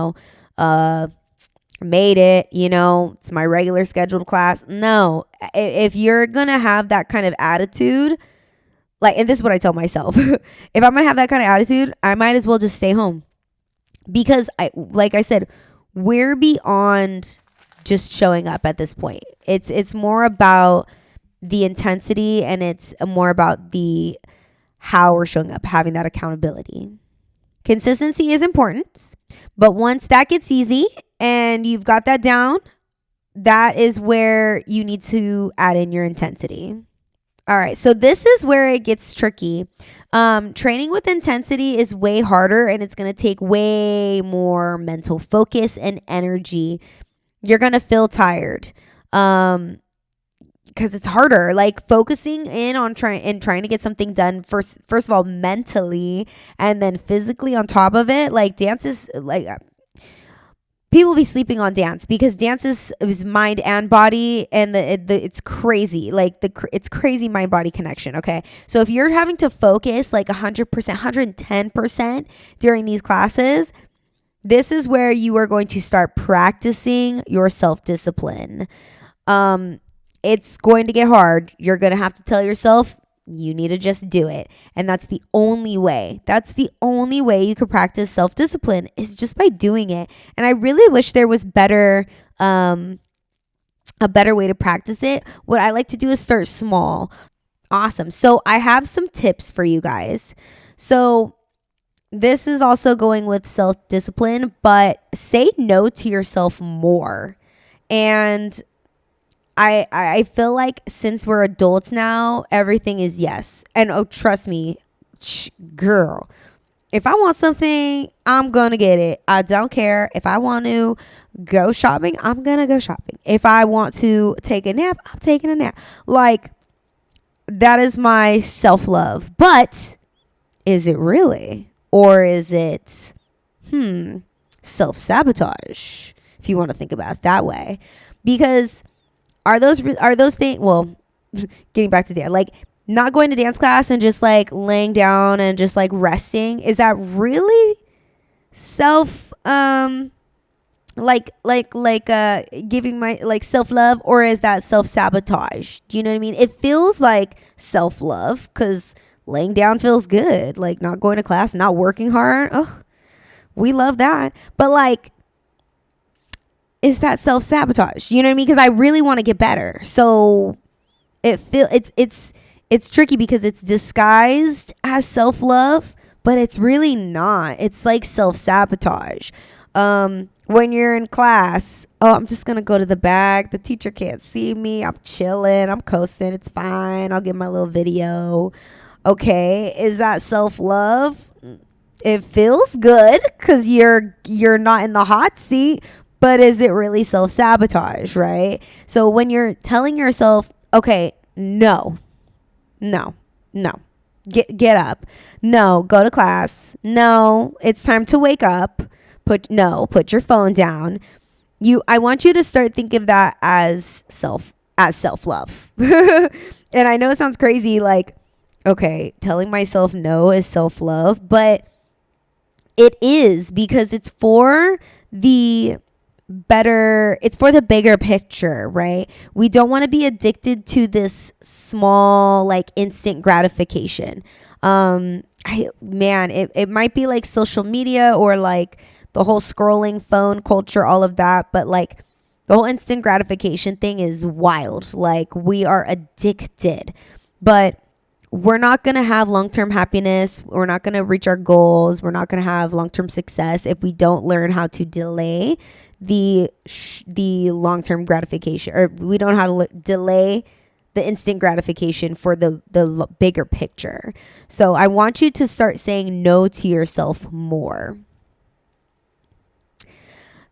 it, it's my regular scheduled class. No, if you're going to have that kind of attitude, like, and this is what I tell myself, if I'm going to have that kind of attitude, I might as well just stay home. Because like I said, we're beyond just showing up at this point. It's more about the intensity, and it's more about the how we're showing up, having that accountability. Consistency is important, but once that gets easy and you've got that down, that is where you need to add in your intensity. All right, so this is where it gets tricky. Training with intensity is way harder, and it's going to take way more mental focus and energy. You're going to feel tired because it's harder. Like focusing in on trying to get something done first of all mentally, and then physically on top of it. Like dance is like people be sleeping on dance, because dance is mind and body, and it's crazy. Like it's crazy mind body connection. Okay, so if you're having to focus like 100%, 110% during these classes, this is where you are going to start practicing your self-discipline. It's going to get hard. You're going to have to tell yourself you need to just do it. And that's the only way. That's the only way you could practice self-discipline, is just by doing it. And I really wish there was a better way to practice it. What I like to do is start small. Awesome. So I have some tips for you guys. So this is also going with self-discipline, but say no to yourself more. And I feel like since we're adults now, everything is yes. And oh, trust me, girl, if I want something, I'm going to get it. I don't care. If I want to go shopping, I'm going to go shopping. If I want to take a nap, I'm taking a nap. Like, that is my self-love. But is it really? Or is it, self-sabotage, if you want to think about it that way? Because are those things, well, getting back to dance, like not going to dance class and just like laying down and just like resting, is that really giving my like self-love, or is that self-sabotage? Do you know what I mean? It feels like self-love because laying down feels good, like not going to class, not working hard. Oh, we love that. But like, is that self-sabotage? You know what I mean? Because I really want to get better. So it's tricky because it's disguised as self-love, but it's really not. It's like self-sabotage. When you're in class, oh, I'm just gonna go to the back, the teacher can't see me, I'm chilling, I'm coasting, it's fine, I'll get my little video. Okay, is that self-love? It feels good because you're not in the hot seat, but is it really self-sabotage, right? So when you're telling yourself, okay, no, get up, no, go to class, no, it's time to wake up, put your phone down. I want you to start thinking of that as self-love. And I know it sounds crazy, like, okay, telling myself no is self-love, but it is, because it's for the bigger picture, right? We don't want to be addicted to this small, like, instant gratification. It might be like social media or like the whole scrolling phone culture, all of that, but like the whole instant gratification thing is wild. Like, we are addicted, but we're not going to have long-term happiness. We're not going to reach our goals. We're not going to have long-term success if we don't learn how to delay the long-term gratification, or we don't know how to delay the instant gratification for the bigger picture. So I want you to start saying no to yourself more.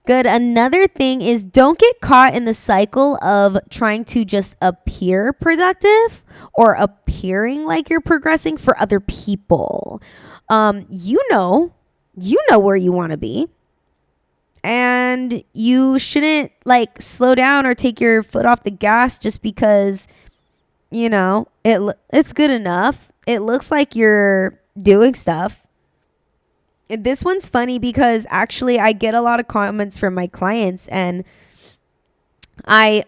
Good. Another thing is, don't get caught in the cycle of trying to just appear productive or appearing like you're progressing for other people. You know where you want to be, and you shouldn't like slow down or take your foot off the gas just because, it's good enough. It looks like you're doing stuff. This one's funny because actually I get a lot of comments from my clients, and I've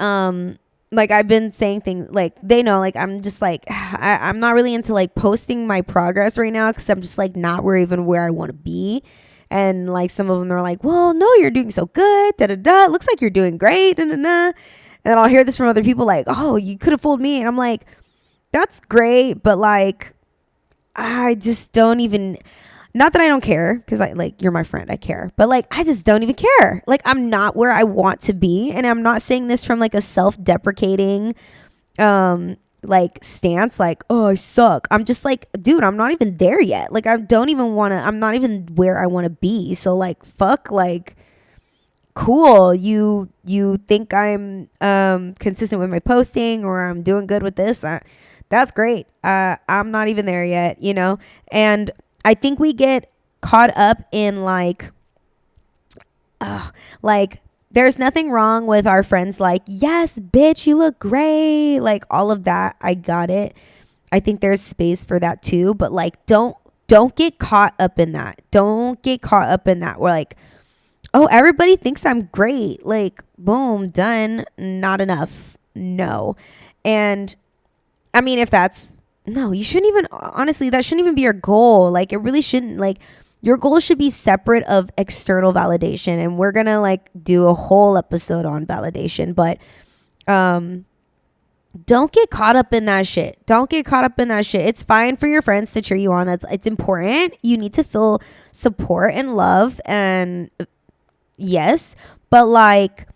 been saying things like, they know, like, I'm just like, I'm not really into like posting my progress right now because I'm just like not where I want to be. And like some of them are like, well, no, you're doing so good. Da da da. It looks like you're doing great. Da da da. And then I'll hear this from other people like, oh, you could have fooled me. And I'm like, that's great, but like, I just don't even. Not that I don't care, because you're my friend, I care. But like, I just don't even care. Like, I'm not where I want to be. And I'm not saying this from like a self-deprecating like stance, like, oh, I suck. I'm just like, dude, I'm not even there yet. Like, I'm not even where I want to be. So like, fuck, like, cool. You think I'm consistent with my posting, or I'm doing good with this. That's great. I'm not even there yet, and I think we get caught up in like there's nothing wrong with our friends like, yes, bitch, you look great. Like, all of that. I got it. I think there's space for that too. But like, don't get caught up in that. Don't get caught up in that. We're like, oh, everybody thinks I'm great. Like, boom, done. Not enough. No. And I mean, you shouldn't even, honestly, that shouldn't even be your goal. Like, it really shouldn't. Like, your goal should be separate of external validation. And we're going to like do a whole episode on validation, but don't get caught up in that shit. Don't get caught up in that shit. It's fine for your friends to cheer you on. It's important. You need to feel support and love, and yes, but like,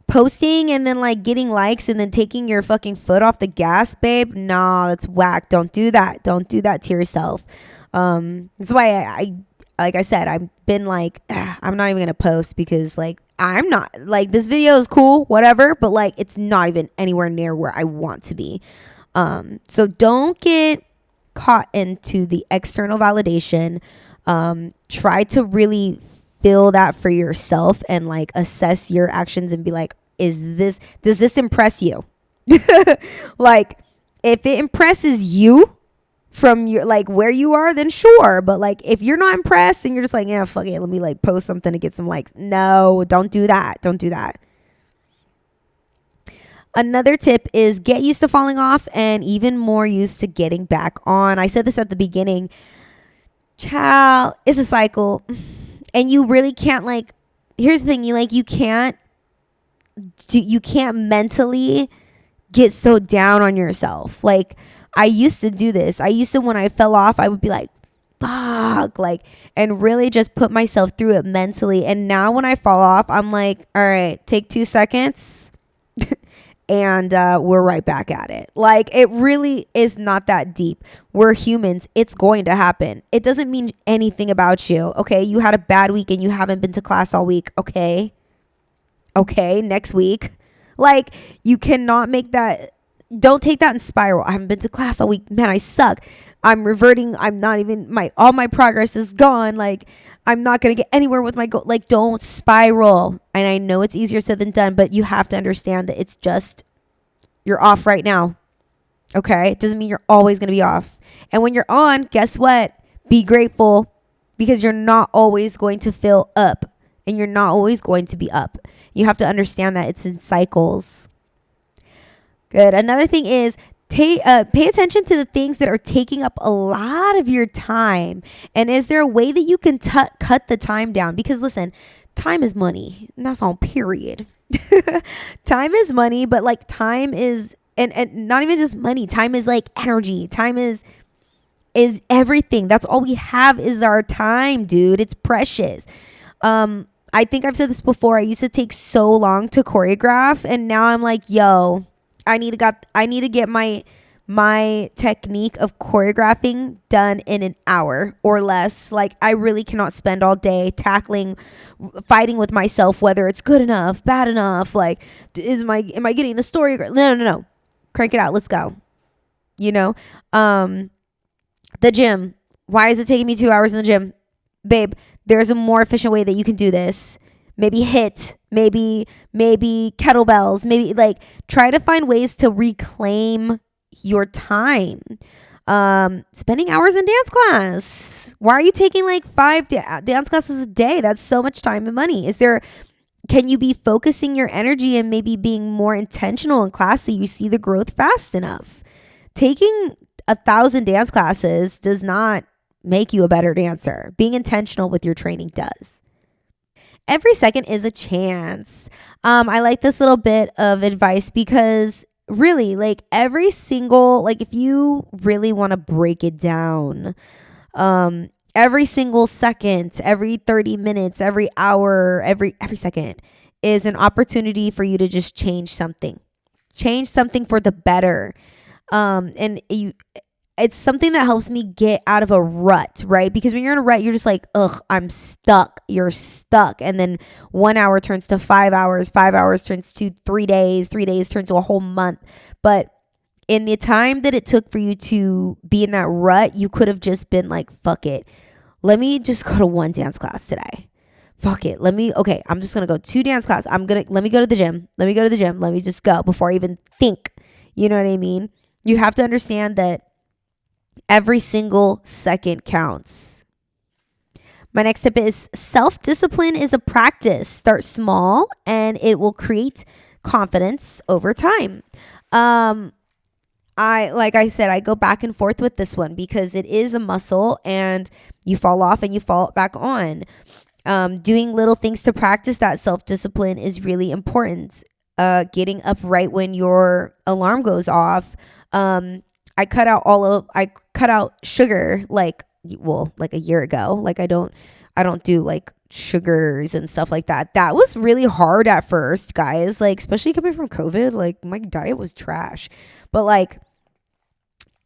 posting and then like getting likes and then taking your fucking foot off the gas, babe, nah, that's whack. Don't do that. Don't do that to yourself. That's why I like I said, I've been like, I'm not even gonna post, because like, I'm not like, this video is cool, whatever, but like, it's not even anywhere near where I want to be. So don't get caught into the external validation. Try to really feel that for yourself and like assess your actions and be like, does this impress you? Like, if it impresses you, from your like where you are, then sure. But like if you're not impressed and you're just like, yeah, fuck it, let me like post something to get some likes. No, don't do that. Don't do that. Another tip is get used to falling off and even more used to getting back on. I said this at the beginning. Child, it's a cycle. And you really can't like, here's the thing, you can't mentally get so down on yourself. Like I used to do this. I used to, when I fell off, I would be like, fuck, like, and really just put myself through it mentally. And now when I fall off, I'm like, all right, take 2 seconds and we're right back at it. Like it really is not that deep. We're humans. It's going to happen. It doesn't mean anything about you. Okay. You had a bad week and you haven't been to class all week. Okay. Next week. Like you cannot make that. Don't take that in spiral. I haven't been to class all week. Man, I suck. I'm reverting. I'm not even all my progress is gone. Like I'm not going to get anywhere with my goal. Like don't spiral. And I know it's easier said than done, but you have to understand that it's just, you're off right now. Okay. It doesn't mean you're always going to be off. And when you're on, guess what? Be grateful because you're not always going to fill up and you're not always going to be up. You have to understand that it's in cycles. Good. Another thing is pay attention to the things that are taking up a lot of your time. And is there a way that you can cut the time down? Because listen, time is money. And that's all, period. Time is money, but like time is, and not even just money. Time is like energy. Time is everything. That's all we have is our time, dude. It's precious. I think I've said this before. I used to take so long to choreograph, and now I'm like, yo, I need to get my technique of choreographing done in an hour or less. Like I really cannot spend all day fighting with myself, whether it's good enough, bad enough. Like, am I getting the story? No. Crank it out. Let's go. The gym. Why is it taking me 2 hours in the gym? Babe, there's a more efficient way that you can do this. Maybe HIIT, maybe kettlebells, maybe like try to find ways to reclaim your time. Spending hours in dance class. Why are you taking like 5 dance classes a day? That's so much time and money. Can you be focusing your energy and maybe being more intentional in class so you see the growth fast enough? Taking 1,000 dance classes does not make you a better dancer. Being intentional with your training does. Every second is a chance. I like this little bit of advice because really, like every single, like if you really want to break it down, every single second, every 30 minutes, every hour, every second is an opportunity for you to just change something for the better. It's something that helps me get out of a rut, right? Because when you're in a rut, you're just like, ugh, I'm stuck. You're stuck. And then 1 hour turns to 5 hours. 5 hours turns to 3 days. 3 days turns to a whole month. But in the time that it took for you to be in that rut, you could have just been like, fuck it. Let me just go to 1 dance class today. Fuck it. I'm just going to go 2 dance class. Let me go to the gym. Let me just go before I even think. You know what I mean? You have to understand that every single second counts. My next tip is self-discipline is a practice. Start small and it will create confidence over time. Like I said, I go back and forth with this one because it is a muscle and you fall off and you fall back on. Doing little things to practice that self-discipline is really important. Getting up right when your alarm goes off. I cut out sugar like a year ago. Like I don't do like sugars and stuff like that. That was really hard at first, guys. Like especially coming from COVID, like my diet was trash. But like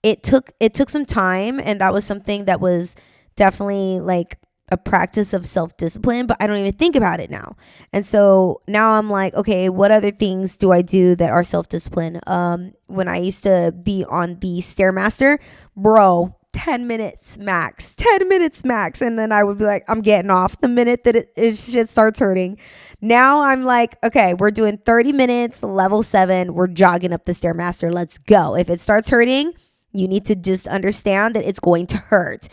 it took some time, and that was something that was definitely like a practice of self-discipline, but I don't even think about it now. And so now I'm like, okay, what other things do I do that are self-discipline? When I used to be on the Stairmaster, bro, 10 minutes max. And then I would be like, I'm getting off the minute that it shit starts hurting. Now I'm like, okay, we're doing 30 minutes, level 7. We're jogging up the Stairmaster. Let's go. If it starts hurting, You need to just understand that it's going to hurt.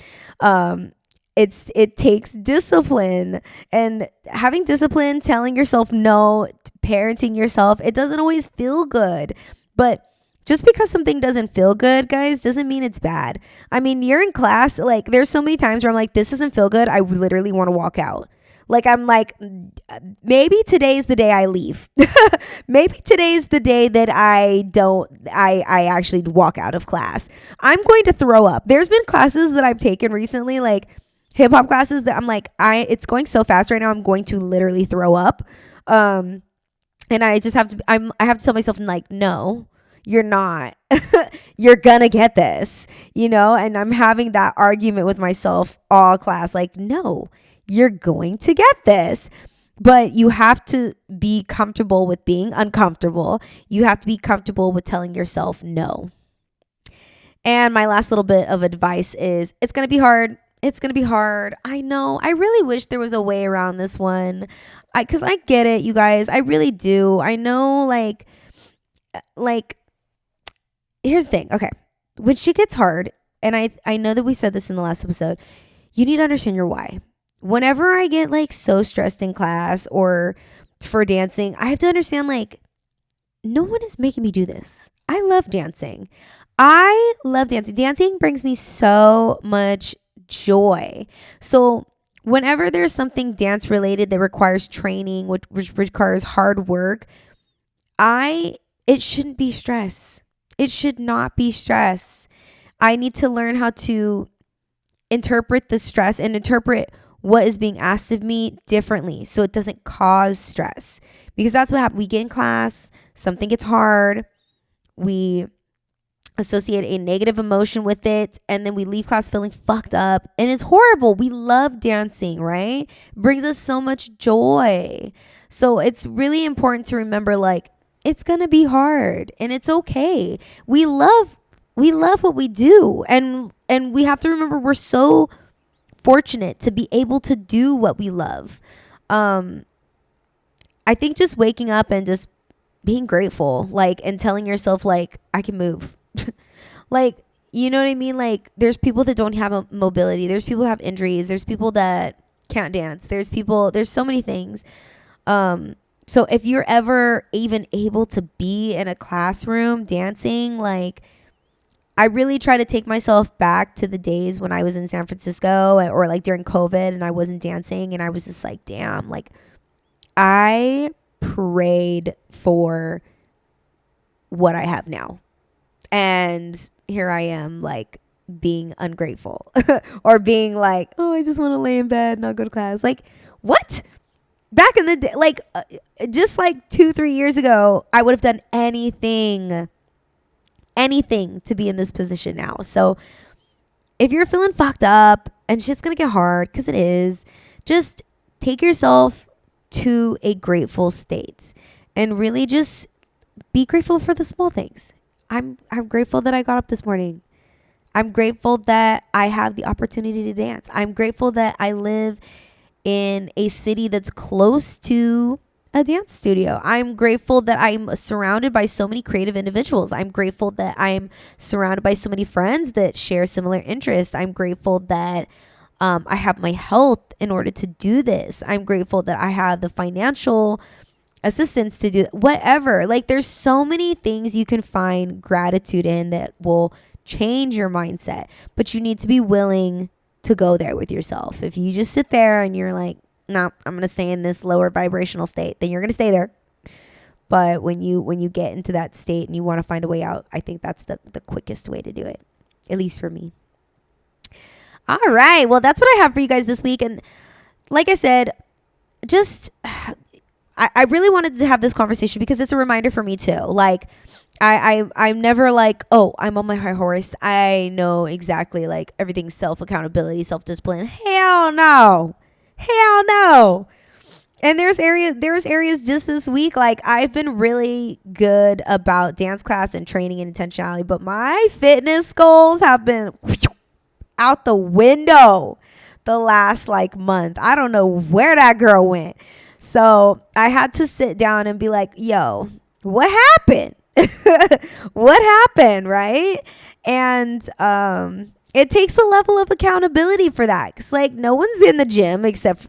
It takes discipline, and having discipline, telling yourself no, parenting yourself. It doesn't always feel good, but just because something doesn't feel good, guys, doesn't mean it's bad. I mean, you're in class, like there's so many times where I'm like, this doesn't feel good. I literally want to walk out. Like, I'm like, maybe today's the day I leave. Maybe today's the day that I actually walk out of class. I'm going to throw up. There's been classes that I've taken recently, like hip hop classes, that I'm like, it's going so fast right now. I'm going to literally throw up. And I just have to, I have to tell myself, like, no, you're not. You're gonna get this, and I'm having that argument with myself all class. Like, no, you're going to get this. But you have to be comfortable with being uncomfortable. You have to be comfortable with telling yourself no. And my last little bit of advice is, it's going to be hard. It's going to be hard. I know. I really wish there was a way around this one. Because I get it, you guys. I really do. I know, like, here's the thing. Okay. When shit gets hard, and I know that we said this in the last episode, you need to understand your why. Whenever I get like so stressed in class or for dancing, I have to understand, like, no one is making me do this. I love dancing. I love dancing. Dancing brings me so much joy. So whenever there's something dance related that requires training, which requires hard work, it shouldn't be stress. It should not be stress. I need to learn how to interpret the stress and interpret what is being asked of me differently, so it doesn't cause stress. Because that's what happens. We get in class, something gets hard, we associate a negative emotion with it, and then we leave class feeling fucked up, and it's horrible. We love dancing, right? It brings us so much joy. So it's really important to remember, like, it's gonna be hard, and it's okay. We love what we do, and we have to remember we're so fortunate to be able to do what we love. I think just waking up and just being grateful, like, and telling yourself, like, I can move. Like, you know what I mean? Like, there's people that don't have a mobility. There's people who have injuries. There's people that can't dance. There's so many things. So if you're ever even able to be in a classroom dancing, like, I really try to take myself back to the days when I was in San Francisco or like during COVID and I wasn't dancing, and I was just like, damn, like, I prayed for what I have now. And here I am, like, being ungrateful or being like, oh, I just want to lay in bed and not go to class. Like, what? Back in the day, like, just like 2-3 years ago, I would have done anything to be in this position now. So if you're feeling fucked up and shit's gonna get hard, because it is, just take yourself to a grateful state and really just be grateful for the small things. I'm grateful that I got up this morning. I'm grateful that I have the opportunity to dance. I'm grateful that I live in a city that's close to a dance studio. I'm grateful that I'm surrounded by so many creative individuals. I'm grateful that I'm surrounded by so many friends that share similar interests. I'm grateful that I have my health in order to do this. I'm grateful that I have the financial assistance to do whatever. Like, there's so many things you can find gratitude in that will change your mindset, but you need to be willing to go there with yourself. If you just sit there and you're like, no, I'm going to stay in this lower vibrational state, then you're going to stay there. But when you get into that state and you want to find a way out, I think that's the quickest way to do it, at least for me. All right. Well, that's what I have for you guys this week. And like I said, just, I really wanted to have this conversation because it's a reminder for me too. Like, I'm never like, oh, I'm on my high horse. I know exactly, like, everything's self-accountability, self-discipline. Hell no. Hell no. And there's areas just this week, like, I've been really good about dance class and training and intentionality, but my fitness goals have been out the window the last, like, month. I don't know where that girl went. So I had to sit down and be like, yo, what happened? What happened, right? And it takes a level of accountability for that. Cause like no one's in the gym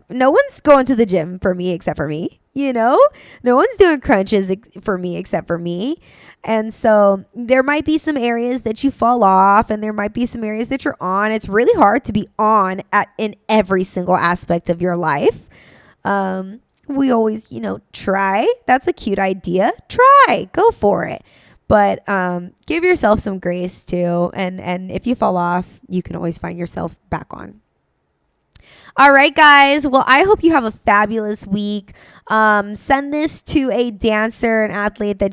no one's going to the gym for me except for me, no one's doing crunches for me except for me. And so there might be some areas that you fall off and there might be some areas that you're on. It's really hard to be on in every single aspect of your life. We always, try. That's a cute idea. Try, go for it. But give yourself some grace too. And if you fall off, you can always find yourself back on. All right, guys. Well, I hope you have a fabulous week. Send this to a dancer, an athlete that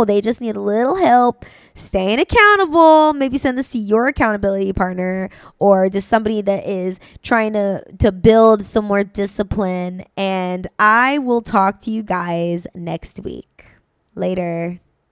they just need a little help staying accountable. Maybe send this to your accountability partner or just somebody that is trying to build some more discipline. And I will talk to you guys next week. Later.